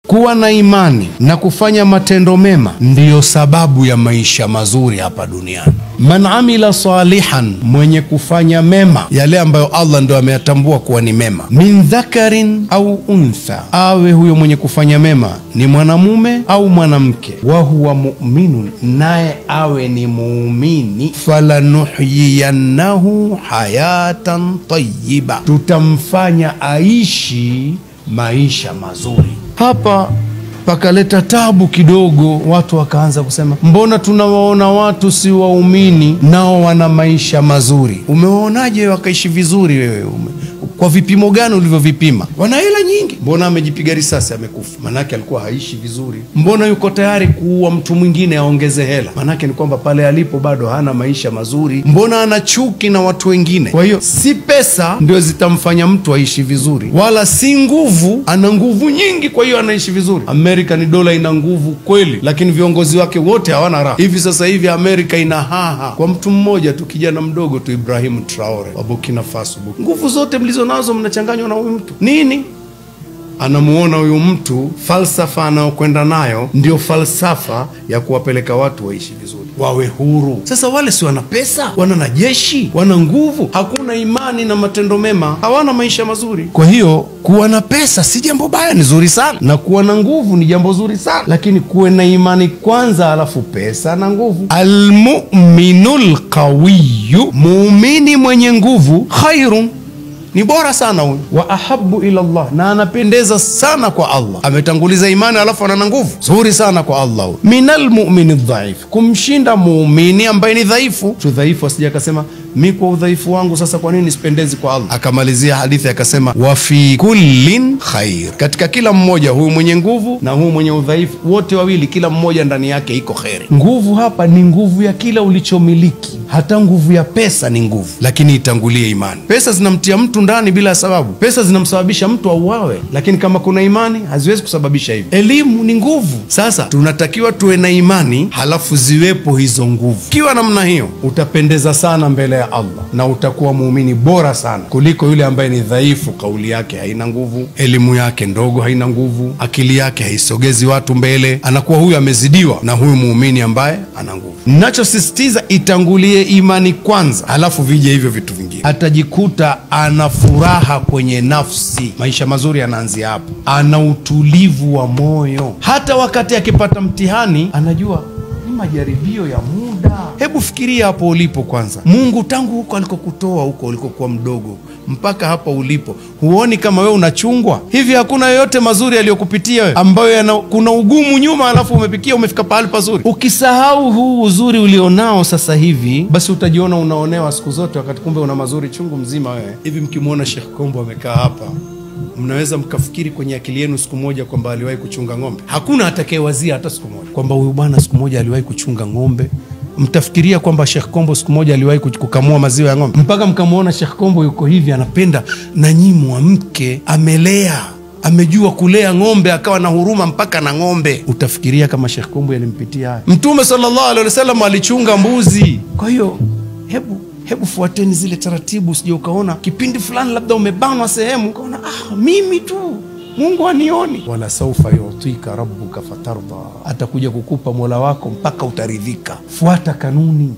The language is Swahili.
kuwa na imani na kufanya matendo mema ndiyo sababu ya maisha mazuri hapa duniani. Man amila salihan, mwenye kufanya mema, yale ambayo Allah ndo ameyatambua kuwa ni mema, min dhakarin au untha, awe huyo mwenye kufanya mema ni mwanamume au mwanamke, wa huwa mu'minun, naye awe ni muumini, falanuhyiyannahu hayatan tayyiba, tutamfanya aishi maisha mazuri. Hapa pakaleta tabu kidogo, watu wakaanza kusema, mbona tunawaona watu si waumini nao wana maisha mazuri? Umewaonaje wakaishi vizuri wewe? Kwa vipimo gani ulivyovipima? Wana hela nyingi. Mbona amejipiga risasi amekufa? Manake alikuwa haishi vizuri. Mbona yuko tayari kuua mtu mwingine aongeze hela? Manake ni kwamba pale alipo bado hana maisha mazuri. Mbona ana chuki na watu wengine? Kwa hiyo si pesa ndio zitamfanya mtu aishi vizuri, wala si nguvu. Ana nguvu nyingi, kwa hiyo anaishi vizuri. Amerika ni dola, ina nguvu kweli, lakini viongozi wake wote hawana raha. Hivi sasa hivi Amerika ina haha kwa mtu mmoja tu, kijana mdogo tu, Ibrahim Traore wa Burkina Faso. Nguvu zote mlizo nazo mnachanganywa na huyu mtu. Nini? Anamuona huyu mtu falsafa anayokwenda nayo ndio falsafa ya kuwapeleka watu waishi vizuri, wawe huru. Sasa wale si wana pesa, wana na jeshi, wana nguvu, hakuna imani na matendo mema, hawana maisha mazuri. Kwa hiyo kuwa na pesa si jambo baya, ni zuri sana, na kuwa na nguvu ni jambo zuri sana, lakini kuwe na imani kwanza, alafu pesa na nguvu. Almu'minul qawiyyu, muumini mwenye nguvu, khairun, ni bora sana huyu, wa ahabbu ila Allah, na anapendeza sana kwa Allah. Ametanguliza imani alafu ana nguvu, zuri sana kwa Allah huyu. Minal mu'mini dhaif, kumshinda muumini ambaye ni dhaifu. Tu dhaifu asije akasema mimi kwa udhaifu wangu sasa kwa nini sipendezi kwa Allah? Akamalizia hadithi akasema, wa fi kullin khair, katika kila mmoja, huyu mwenye nguvu na huyu mwenye udhaifu, wote wawili, kila mmoja ndani yake iko kheri. Nguvu hapa ni nguvu ya kila ulichomiliki, hata nguvu ya pesa ni nguvu, lakini itangulie imani. Pesa zinamtia mtu ndani bila sababu, pesa zinamsababisha mtu auawe, lakini kama kuna imani haziwezi kusababisha hivyo. Elimu ni nguvu. Sasa tunatakiwa tuwe na imani, halafu ziwepo hizo nguvu. Kiwa namna hiyo, utapendeza sana mbele ya Allah na utakuwa muumini bora sana kuliko yule ambaye ni dhaifu, kauli yake haina nguvu, elimu yake ndogo, haina nguvu, akili yake haisogezi watu mbele. Anakuwa huyu amezidiwa na huyu muumini ambaye ana nguvu. Ninachosisitiza, itangulie imani kwanza, halafu vije hivyo vitu vingine. Atajikuta ana furaha kwenye nafsi. Maisha mazuri yanaanzia hapo. Ana utulivu wa moyo, hata wakati akipata mtihani anajua ni majaribio ya muda. Hebu fikiria hapo ulipo kwanza. Mungu tangu huko alikokutoa, huko ulikokuwa mdogo mpaka hapa ulipo, huoni kama wewe unachungwa hivi? Hakuna yoyote mazuri aliyokupitia wewe ambayo kuna ugumu nyuma, alafu umefika pahali pazuri. Ukisahau huu uzuri ulionao sasa hivi, basi utajiona unaonewa siku zote, wakati kumbe una mazuri chungu mzima wewe. Hivi mkimwona Sheikh Kombo amekaa hapa, mnaweza mkafikiri kwenye akili yenu siku moja kwamba aliwahi kuchunga ng'ombe? Hakuna atakayewazia hata siku moja kwamba huyu bwana siku moja aliwahi kuchunga ng'ombe. Mtafikiria kwamba Sheikh Kombo siku moja aliwahi kukamua maziwa ya ng'ombe, mpaka mkamuona Sheikh Kombo yuko hivi anapenda na nyimu wa mke, amelea, amejua kulea ng'ombe, akawa na huruma mpaka na ng'ombe. Utafikiria kama Sheikh Kombo yalimpitia haya? Mtume sallallahu alaihi wasallam alichunga mbuzi. Kwa hiyo hebu fuateni zile taratibu, usije ukaona kipindi fulani labda umebanwa sehemu ukaona mimi tu Mungu anioni. Wala saufa yutika rabbuka fatarda, atakuja kukupa Mola wako mpaka utaridhika. Fuata kanuni.